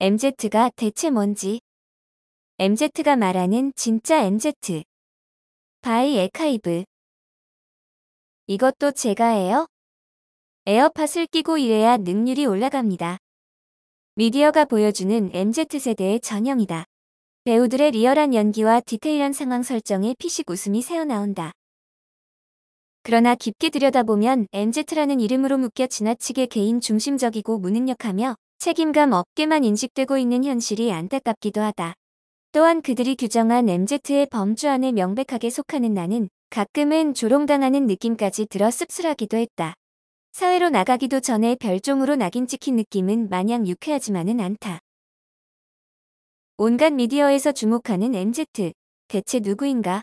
MZ가 대체 뭔지? MZ가 말하는 진짜 MZ. 바이 에카이브. 이것도 제가 해요? 에어팟을 끼고 일해야 능률이 올라갑니다. 미디어가 보여주는 MZ세대의 전형이다. 배우들의 리얼한 연기와 디테일한 상황 설정에 피식 웃음이 새어나온다. 그러나 깊게 들여다보면 MZ라는 이름으로 묶여 지나치게 개인 중심적이고 무능력하며 책임감 없게만 인식되고 있는 현실이 안타깝기도 하다. 또한 그들이 규정한 MZ의 범주 안에 명백하게 속하는 나는 가끔은 조롱당하는 느낌까지 들어 씁쓸하기도 했다. 사회로 나가기도 전에 별종으로 낙인 찍힌 느낌은 마냥 유쾌하지만은 않다. 온갖 미디어에서 주목하는 MZ. 대체 누구인가?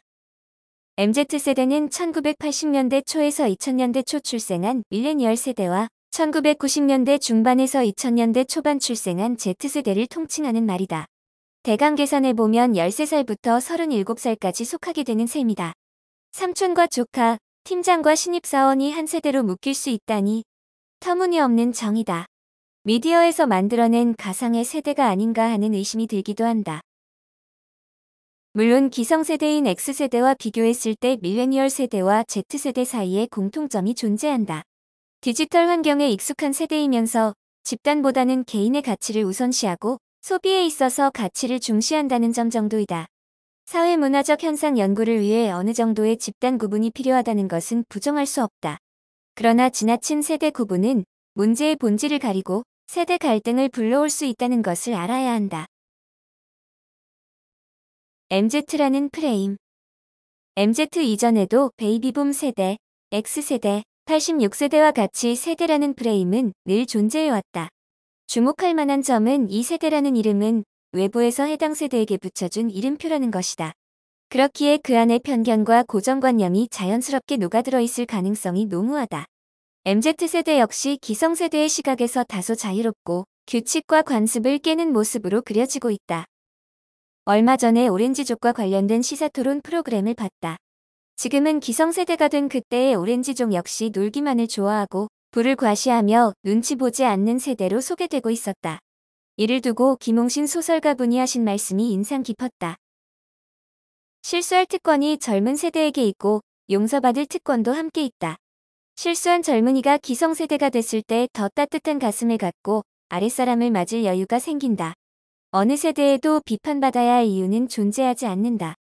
MZ세대는 1980년대 초에서 2000년대 초 출생한 밀레니얼 세대와 1990년대 중반에서 2000년대 초반 출생한 Z세대를 통칭하는 말이다. 대강 계산해보면 13살부터 37살까지 속하게 되는 셈이다. 삼촌과 조카, 팀장과 신입사원이 한 세대로 묶일 수 있다니 터무니없는 정의다. 미디어에서 만들어낸 가상의 세대가 아닌가 하는 의심이 들기도 한다. 물론 기성세대인 X세대와 비교했을 때 밀레니얼 세대와 Z세대 사이에 공통점이 존재한다. 디지털 환경에 익숙한 세대이면서 집단보다는 개인의 가치를 우선시하고 소비에 있어서 가치를 중시한다는 점 정도이다. 사회문화적 현상 연구를 위해 어느 정도의 집단 구분이 필요하다는 것은 부정할 수 없다. 그러나 지나친 세대 구분은 문제의 본질을 가리고 세대 갈등을 불러올 수 있다는 것을 알아야 한다. MZ라는 프레임. MZ 이전에도 베이비붐 세대, X세대, 86세대와 같이 세대라는 프레임은 늘 존재해왔다. 주목할 만한 점은 이 세대라는 이름은 외부에서 해당 세대에게 붙여준 이름표라는 것이다. 그렇기에 그 안에 편견과 고정관념이 자연스럽게 녹아들어 있을 가능성이 농후하다. MZ세대 역시 기성세대의 시각에서 다소 자유롭고 규칙과 관습을 깨는 모습으로 그려지고 있다. 얼마 전에 오렌지족과 관련된 시사토론 프로그램을 봤다. 지금은 기성세대가 된 그때의 오렌지족 역시 놀기만을 좋아하고 부를 과시하며 눈치 보지 않는 세대로 소개되고 있었다. 이를 두고 김홍신 소설가분이 하신 말씀이 인상 깊었다. 실수할 특권이 젊은 세대에게 있고 용서받을 특권도 함께 있다. 실수한 젊은이가 기성세대가 됐을 때 더 따뜻한 가슴을 갖고 아랫사람을 맞을 여유가 생긴다. 어느 세대에도 비판받아야 할 이유는 존재하지 않는다.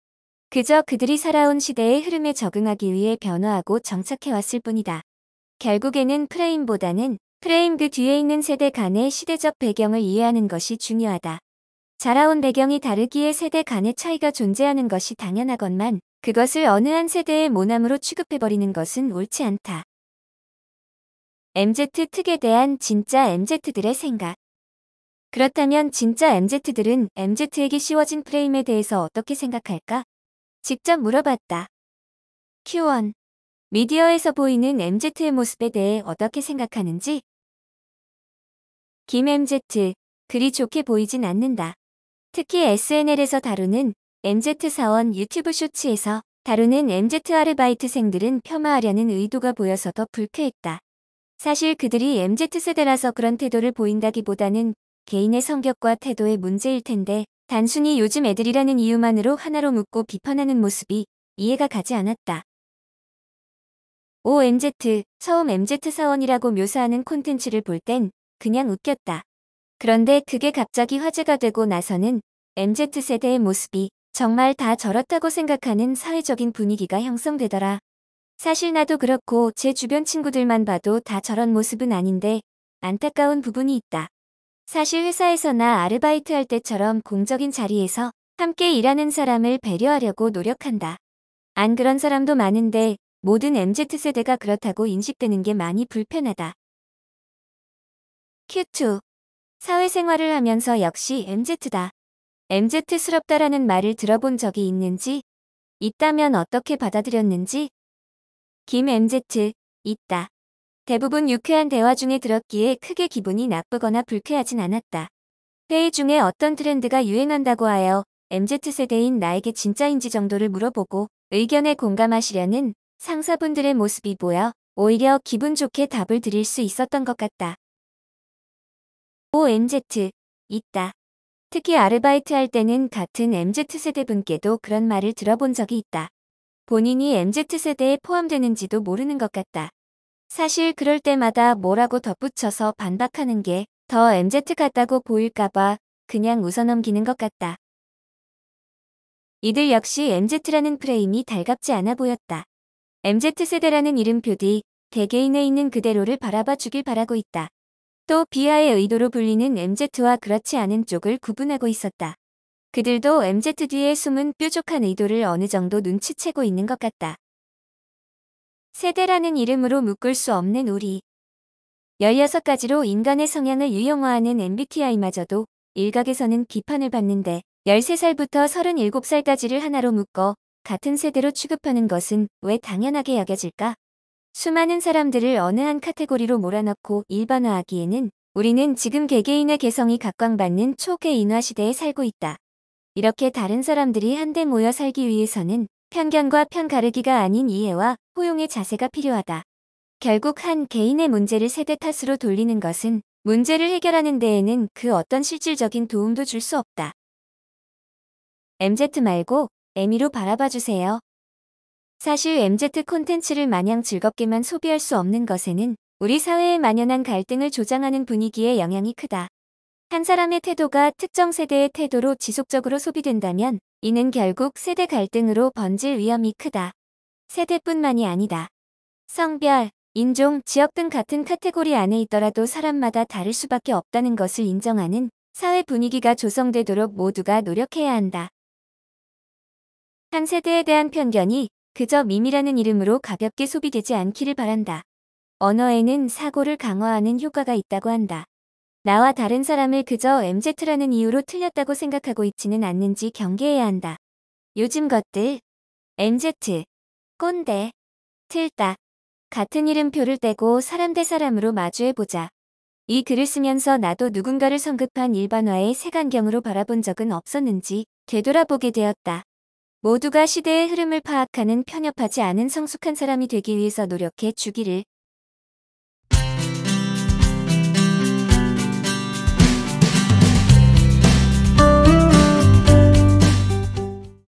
그저 그들이 살아온 시대의 흐름에 적응하기 위해 변화하고 정착해왔을 뿐이다. 결국에는 프레임보다는 프레임 그 뒤에 있는 세대 간의 시대적 배경을 이해하는 것이 중요하다. 자라온 배경이 다르기에 세대 간의 차이가 존재하는 것이 당연하건만 그것을 어느 한 세대의 모남으로 취급해버리는 것은 옳지 않다. MZ 특에 대한 진짜 MZ들의 생각. 그렇다면 진짜 MZ들은 MZ에게 씌워진 프레임에 대해서 어떻게 생각할까? 직접 물어봤다. Q1. 미디어에서 보이는 MZ의 모습에 대해 어떻게 생각하는지? 김 MZ. 그리 좋게 보이진 않는다. 특히 SNL에서 다루는 MZ 사원 유튜브 쇼츠에서 다루는 MZ 아르바이트생들은 폄하하려는 의도가 보여서 더 불쾌했다. 사실 그들이 MZ세대라서 그런 태도를 보인다기보다는 개인의 성격과 태도의 문제일 텐데 단순히 요즘 애들이라는 이유만으로 하나로 묶고 비판하는 모습이 이해가 가지 않았다. MZ, 처음 MZ 사원이라고 묘사하는 콘텐츠를 볼 땐 그냥 웃겼다. 그런데 그게 갑자기 화제가 되고 나서는 MZ세대의 모습이 정말 다 저렇다고 생각하는 사회적인 분위기가 형성되더라. 사실 나도 그렇고 제 주변 친구들만 봐도 다 저런 모습은 아닌데 안타까운 부분이 있다. 사실 회사에서나 아르바이트 할 때처럼 공적인 자리에서 함께 일하는 사람을 배려하려고 노력한다. 안 그런 사람도 많은데 모든 MZ세대가 그렇다고 인식되는 게 많이 불편하다. Q2. 사회생활을 하면서 역시 MZ다. MZ스럽다라는 말을 들어본 적이 있는지? 있다면 어떻게 받아들였는지? 김 MZ. 있다. 대부분 유쾌한 대화 중에 들었기에 크게 기분이 나쁘거나 불쾌하진 않았다. 회의 중에 어떤 트렌드가 유행한다고 하여 MZ세대인 나에게 진짜인지 정도를 물어보고 의견에 공감하시려는 상사분들의 모습이 보여 오히려 기분 좋게 답을 드릴 수 있었던 것 같다. MZ. 있다. 특히 아르바이트 할 때는 같은 MZ세대 분께도 그런 말을 들어본 적이 있다. 본인이 MZ세대에 포함되는지도 모르는 것 같다. 사실 그럴 때마다 뭐라고 덧붙여서 반박하는 게 더 MZ 같다고 보일까봐 그냥 웃어넘기는 것 같다. 이들 역시 MZ라는 프레임이 달갑지 않아 보였다. MZ세대라는 이름표 뒤 개개인에 있는 그대로를 바라봐 주길 바라고 있다. 또 비하의 의도로 불리는 MZ와 그렇지 않은 쪽을 구분하고 있었다. 그들도 MZ 뒤에 숨은 뾰족한 의도를 어느 정도 눈치채고 있는 것 같다. 세대라는 이름으로 묶을 수 없는 우리. 16가지로 인간의 성향을 유형화하는 MBTI마저도 일각에서는 비판을 받는데 13살부터 37살까지를 하나로 묶어 같은 세대로 취급하는 것은 왜 당연하게 여겨질까? 수많은 사람들을 어느 한 카테고리로 몰아넣고 일반화하기에는 우리는 지금 개개인의 개성이 각광받는 초개인화 시대에 살고 있다. 이렇게 다른 사람들이 한데 모여 살기 위해서는 편견과 편가르기가 아닌 이해와 포용의 자세가 필요하다. 결국 한 개인의 문제를 세대 탓으로 돌리는 것은 문제를 해결하는 데에는 그 어떤 실질적인 도움도 줄 수 없다. MZ 말고 M이로 바라봐주세요. 사실 MZ 콘텐츠를 마냥 즐겁게만 소비할 수 없는 것에는 우리 사회에 만연한 갈등을 조장하는 분위기의 영향이 크다. 한 사람의 태도가 특정 세대의 태도로 지속적으로 소비된다면 이는 결국 세대 갈등으로 번질 위험이 크다. 세대뿐만이 아니다. 성별, 인종, 지역 등 같은 카테고리 안에 있더라도 사람마다 다를 수밖에 없다는 것을 인정하는 사회 분위기가 조성되도록 모두가 노력해야 한다. 한 세대에 대한 편견이 그저 밈이라는 이름으로 가볍게 소비되지 않기를 바란다. 언어에는 사고를 강화하는 효과가 있다고 한다. 나와 다른 사람을 그저 MZ라는 이유로 틀렸다고 생각하고 있지는 않는지 경계해야 한다. 요즘 것들, MZ, 꼰대, 틀딱, 같은 이름표를 떼고 사람 대 사람으로 마주해보자. 이 글을 쓰면서 나도 누군가를 성급한 일반화의 색안경으로 바라본 적은 없었는지 되돌아보게 되었다. 모두가 시대의 흐름을 파악하는 편협하지 않은 성숙한 사람이 되기 위해서 노력해 주기를